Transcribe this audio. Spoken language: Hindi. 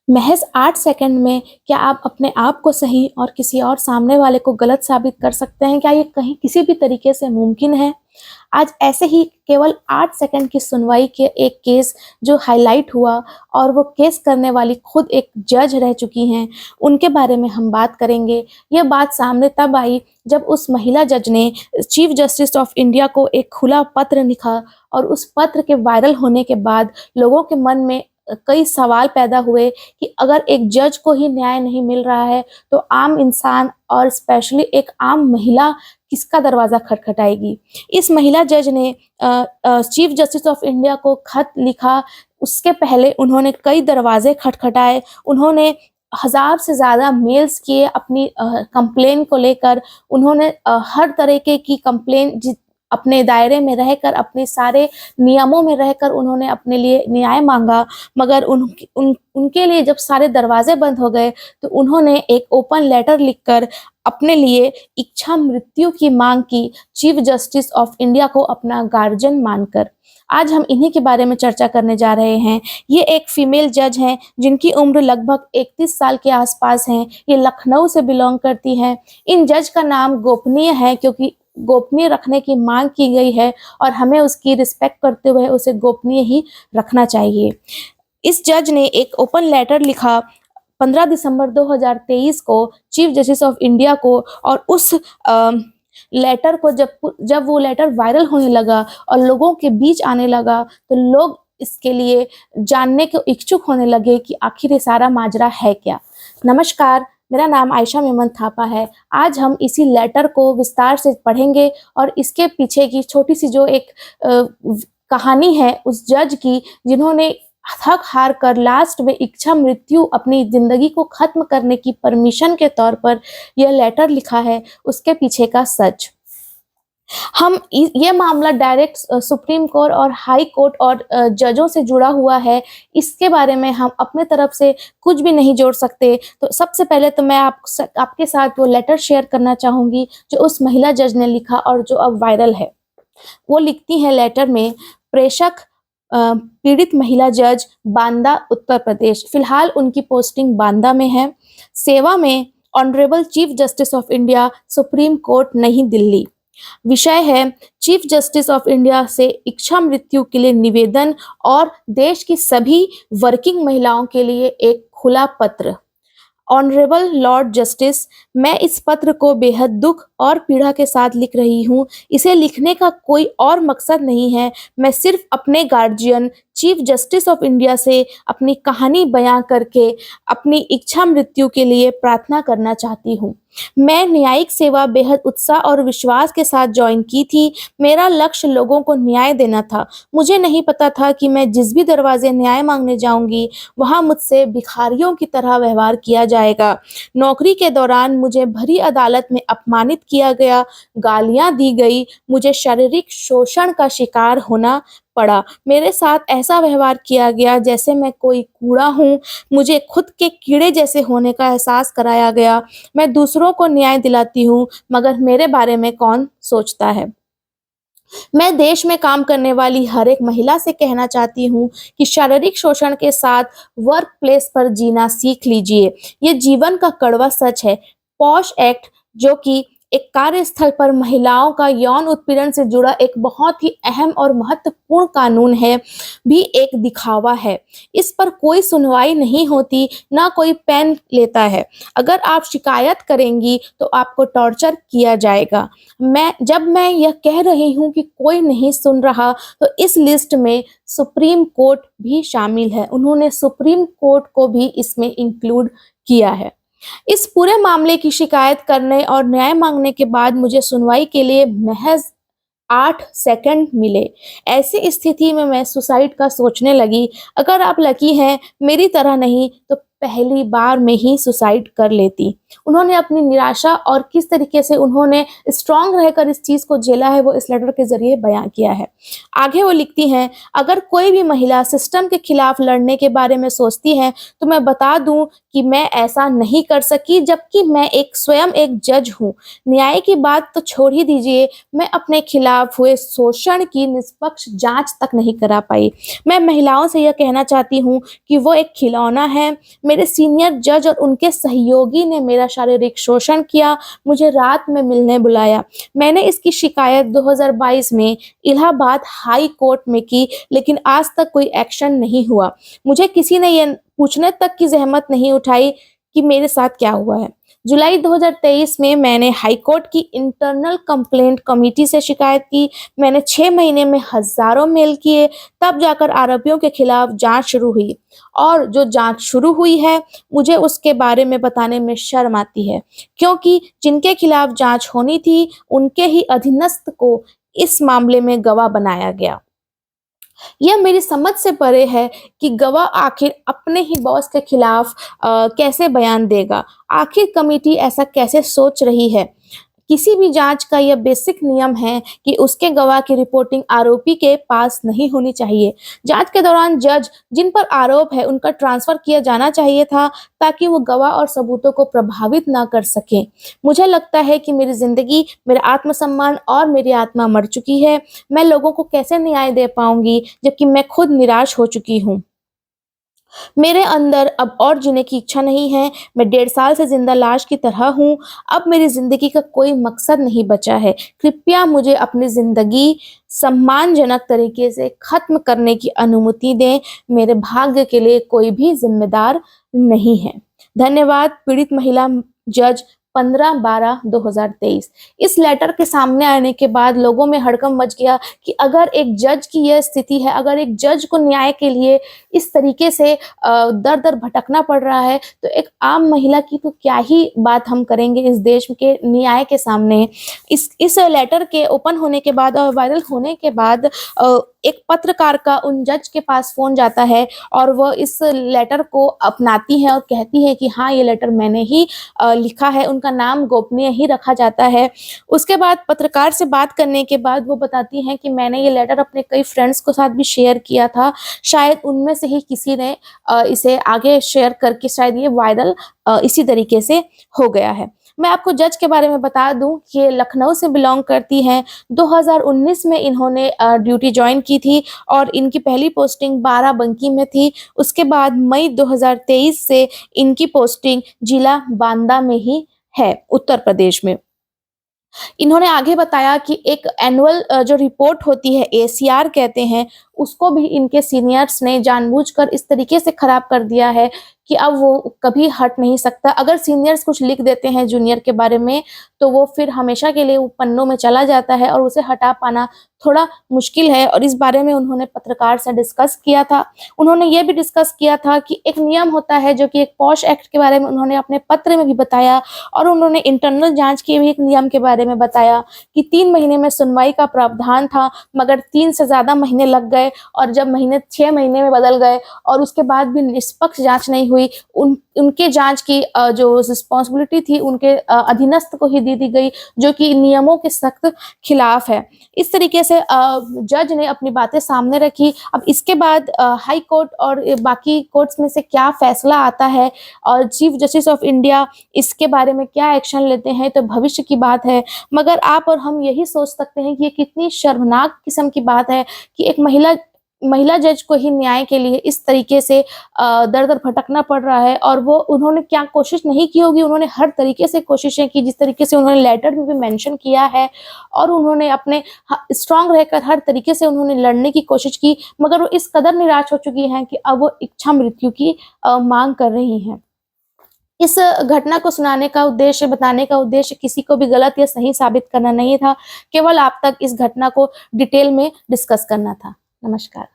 महज़ 8 सेकंड में क्या आप अपने आप को सही और किसी और सामने वाले को गलत साबित कर सकते हैं? क्या ये कहीं किसी भी तरीके से मुमकिन है? आज ऐसे ही केवल 8 सेकंड की सुनवाई के एक केस जो हाइलाइट हुआ और वो केस करने वाली खुद एक जज रह चुकी हैं, उनके बारे में हम बात करेंगे। ये बात सामने तब आई जब उस महिला जज ने चीफ जस्टिस ऑफ इंडिया को एक खुला पत्र लिखा और उस पत्र के वायरल होने के बाद लोगों के मन में कई सवाल पैदा हुए कि अगर एक जज को ही न्याय नहीं मिल रहा है, तो आम इंसान और स्पेशली एक आम महिला किसका दरवाज़ा खटखटाएगी। इस महिला जज ने चीफ जस्टिस ऑफ इंडिया को खत लिखा, उसके पहले उन्होंने कई दरवाजे खटखटाए, उन्होंने हज़ार से ज़्यादा मेल्स किए अपनी कंप्लेन को लेकर, उन्होंने हर तरीके की कंप्लेन अपने दायरे में रहकर, अपने सारे नियमों में रहकर उन्होंने अपने लिए न्याय माँगा, मगर उनके लिए जब सारे दरवाज़े बंद हो गए, तो उन्होंने एक ओपन लेटर लिखकर अपने लिए इच्छा मृत्यु की माँग की, चीफ जस्टिस ऑफ इंडिया को अपना गार्जियन मानकर। आज हम इन्हीं के बारे में चर्चा करने जा रहे हैं। ये एक फीमेल जज हैं, जिनकी उम्र लगभग 31 साल के आस-पास है। ये लखनऊ से बिलॉन्ग करती हैं। इन जज का नाम गोपनीय है क्योंकि गोपनीय रखने की माँग की गई है और हमें उसकी रिस्पेक्ट करते हुए उसे गोपनीय ही रखना चाहिए। इस जज ने एक ओपन लेटर लिखा 15 दिसंबर 2023 को चीफ जस्टिस ऑफ इंडिया को, और उस लेटर को जब वो लेटर वायरल होने लगा और लोगों के बीच आने लगा, तो लोग इसके लिए जानने को इच्छुक होने लगे कि आखिर ये सारा माजरा है क्या। नमस्कार, मेरा नाम आयशा मेमन थापा है। आज हम इसी लेटर को विस्तार से पढ़ेंगे और इसके पीछे की छोटी-सी जो एक कहानी है उस जज की, जिन्होंने थक हार कर लास्ट में इच्छा मृत्यु अपनी ज़िंदगी को ख़त्म करने की परमिशन के तौर पर यह लेटर लिखा है, उसके पीछे का सच। हम ये मामला डायरेक्ट सुप्रीम कोर्ट और हाई कोर्ट और जजों से जुड़ा हुआ है। इसके बारे में हम अपने तरफ से कुछ भी नहीं जोड़ सकते। तो सबसे पहले तो मैं आपके साथ वो लेटर शेयर करना चाहूँगी जो उस महिला जज ने लिखा और जो अब वायरल है। वो लिखती हैं लेटर में, प्रेषक पीड़ित महिला जज, बांदा, उत्तर प्रदेश। फिलहाल उनकी पोस्टिंग बांदा में है। सेवा में honourable chief justice of India, supreme court, नई दिल्ली। विषय है चीफ जस्टिस ऑफ इंडिया से इच्छा मृत्यु के लिए निवेदन और देश की सभी वर्किंग महिलाओं के लिए एक खुला पत्र। ऑनरेबल लॉर्ड जस्टिस, मैं इस पत्र को बेहद दुख और पीड़ा के साथ लिख रही हूँ। इसे लिखने का कोई और मकसद नहीं है। मैं सिर्फ अपने guardian chief justice of India से अपनी कहानी बयां करके अपनी इच्छा मृत्यु के लिए प्रार्थना करना चाहती हूँ। मैं न्यायिक सेवा बेहद उत्साह और विश्वास के साथ ज्वाइन की थी। मेरा लक्ष्य लोगों को न्याय देना था। मुझे नहीं पता था कि मैं जिस भी दरवाजे न्याय मांगने जाऊंगी, वहां मुझसे भिखारियों की तरह व्यवहार किया जाएगा। नौकरी के दौरान मुझे भरी अदालत में अपमानित किया गया, गालियां दी गई, मुझे शारीरिक शोषण का शिकार होना पड़ा। मेरे साथ ऐसा व्यवहार किया गया जैसे मैं कोई कूड़ा हूँ। मुझे खुद के कीड़े जैसे होने का एहसास कराया गया। मैं दूसरों को न्याय दिलाती हूँ, मगर मेरे बारे में कौन सोचता है। मैं देश में काम करने वाली हर एक महिला से कहना चाहती हूँ कि शारीरिक शोषण के साथ वर्क प्लेस पर जीना सीख लीजिए। ये जीवन का कड़वा सच है। पॉश एक्ट, जो कि एक कार्यस्थल पर महिलाओं का यौन उत्पीड़न से जुड़ा एक बहुत ही अहम और महत्वपूर्ण कानून है, भी एक दिखावा है। इस पर कोई सुनवाई नहीं होती, ना कोई पेन लेता है। अगर आप शिकायत करेंगी तो आपको टॉर्चर किया जाएगा। जब मैं यह कह रही हूँ कि कोई नहीं सुन रहा, तो इस लिस्ट में सुप्रीम कोर्ट भी शामिल है। उन्होंने सुप्रीम कोर्ट को भी इसमें इंक्लूड किया है। इस पूरे मामले की शिकायत करने और न्याय मांगने के बाद मुझे सुनवाई के लिए महज 8 सेकंड मिले। ऐसी स्थिति में मैं सुसाइड का सोचने लगी। अगर आप लकी हैं, मेरी तरह नहीं, तो पहली बार में ही सुसाइड कर लेती। उन्होंने अपनी निराशा और किस तरीके से उन्होंने स्ट्रांग रहकर इस चीज़ को झेला है, वो इस लेटर के ज़रिए बयां किया है। आगे वो लिखती हैं, अगर कोई भी महिला सिस्टम के खिलाफ लड़ने के बारे में सोचती है, तो मैं बता दूं कि मैं ऐसा नहीं कर सकी, जबकि मैं स्वयं एक जज हूँ। न्याय की बात तो छोड़ ही दीजिए, मैं अपने खिलाफ हुए शोषण की निष्पक्ष जांच तक नहीं करा पाई। मैं महिलाओं से यह कहना चाहती हूँ कि वो एक खिलौना है। मेरे सीनियर जज और उनके सहयोगी ने मेरा शारीरिक शोषण किया, मुझे रात में मिलने बुलाया। मैंने इसकी शिकायत 2022 में इलाहाबाद हाई कोर्ट में की, लेकिन आज तक कोई एक्शन नहीं हुआ। मुझे किसी ने ये पूछने तक की ज़हमत नहीं उठाई कि मेरे साथ क्या हुआ है। जुलाई 2023 में मैंने हाई कोर्ट की इंटरनल कंप्लेंट कमेटी से शिकायत की। मैंने 6 महीने में हज़ारों मेल किए, तब जाकर आरोपियों के खिलाफ जांच शुरू हुई। और जो जांच शुरू हुई है, मुझे उसके बारे में बताने में शर्म आती है, क्योंकि जिनके खिलाफ जांच होनी थी, उनके ही अधीनस्थ को इस मामले में गवाह बनाया गया। यह मेरी समझ से परे है कि गवाह आखिर अपने ही बॉस के खिलाफ कैसे बयान देगा। आखिर कमेटी ऐसा कैसे सोच रही है। किसी भी जांच का यह बेसिक नियम है कि उसके गवाह की रिपोर्टिंग आरोपी के पास नहीं होनी चाहिए। जांच के दौरान जज जिन पर आरोप है उनका ट्रांसफर किया जाना चाहिए था, ताकि वो गवाह और सबूतों को प्रभावित ना कर सकें। मुझे लगता है कि मेरी ज़िंदगी, मेरा आत्मसम्मान और मेरी आत्मा मर चुकी है। मैं लोगों को कैसे न्याय दे पाऊँगी, जबकि मैं खुद निराश हो चुकी हूँ। मेरे अंदर अब और जीने की इच्छा नहीं है। मैं 1.5 साल से ज़िंदा लाश की तरह हूँ। अब मेरी ज़िंदगी का कोई मकसद नहीं बचा है। कृपया मुझे अपनी ज़िंदगी सम्मानजनक तरीके से ख़त्म करने की अनुमति दें। मेरे भाग्य के लिए कोई भी ज़िम्मेदार नहीं है। धन्यवाद। पीड़ित महिला जज 15/12/2023। इस लेटर के सामने आने के बाद लोगों में हड़कंप मच गया कि अगर एक जज की यह स्थिति है, अगर एक जज को न्याय के लिए इस तरीके से दर-दर भटकना पड़ रहा है, तो एक आम महिला की तो क्या ही बात हम करेंगे इस देश के न्याय के सामने। इस लेटर के ओपन होने के बाद और वायरल होने के बाद एक पत्रकार का उन जज के पास फ़ोन जाता है और वह इस लेटर को अपनाती है और कहती है कि हाँ, ये लेटर मैंने ही लिखा है। उनका नाम गोपनीय ही रखा जाता है। उसके बाद पत्रकार से बात करने के बाद वो बताती हैं कि मैंने ये लेटर अपने कई फ्रेंड्स के साथ भी शेयर किया था। शायद उनमें से ही किसी ने इसे आगे शेयर करके शायद ये वायरल इसी तरीके से हो गया है। मैं आपको जज के बारे में बता दूँ कि ये लखनऊ से बिलॉन्ग करती हैं। 2019 में इन्होंने ड्यूटी जॉइन की थी और इनकी पहली पोस्टिंग बाराबंकी में थी। उसके बाद मई 2023 से इनकी पोस्टिंग जिला बांदा में ही है, उत्तर प्रदेश में। इन्होंने आगे बताया कि एक एनुअल जो रिपोर्ट होती है, एसीआर कहते हैं, उसको भी इनके सीनियर्स ने जानबूझकर इस तरीके से खराब कर दिया है कि अब वो कभी हट नहीं सकता। अगर सीनियर्स कुछ लिख देते हैं जूनियर के बारे में, तो वो फिर हमेशा के लिए वो पन्नों में चला जाता है और उसे हटा पाना थोड़ा मुश्किल है। और इस बारे में उन्होंने पत्रकार से डिस्कस किया था। उन्होंने ये भी डिस्कस किया था कि एक नियम होता है, जो कि एक पॉश एक्ट के बारे में उन्होंने अपने पत्र में भी बताया, और उन्होंने इंटरनल जाँच के भी एक नियम के बारे में बताया कि 3 महीने में सुनवाई का प्रावधान था, मगर 3 से ज़्यादा महीने लग गए और जब महीने 6 महीने में बदल गए और उसके बाद भी निष्पक्ष जाँच नहीं हुई। उनके जाँच की जो रिस्पॉन्सिबिलिटी थी उनके अधीनस्थ को ही दे दी गई, जो कि नियमों के सख्त खिलाफ है। इस तरीके से जज ने अपनी बातें सामने रखी। अब इसके बाद हाई कोर्ट और बाकी कोर्ट्स में से क्या फैसला आता है और चीफ जस्टिस ऑफ इंडिया इसके बारे में क्या एक्शन लेते हैं, तो भविष्य की बात है। मगर आप और हम यही सोच सकते हैं कि ये कितनी शर्मनाक किस्म की बात है कि एक महिला जज को ही न्याय के लिए इस तरीके से दर-दर भटकना पड़ रहा है। और वो उन्होंने क्या कोशिश नहीं की होगी, उन्होंने हर तरीके से कोशिशें की, जिस तरीके से उन्होंने लेटर में भी मेंशन किया है, और उन्होंने अपने स्ट्रॉन्ग रहकर हर तरीके से उन्होंने लड़ने की कोशिश की, मगर वो इस कदर निराश हो चुकी हैं कि अब वो इच्छा मृत्यु की माँग कर रही हैं। इस घटना को सुनाने का उद्देश्य, बताने का उद्देश्य किसी को भी गलत या सही साबित करना नहीं था, केवल आप तक इस घटना को डिटेल में डिस्कस करना था। नमस्कार।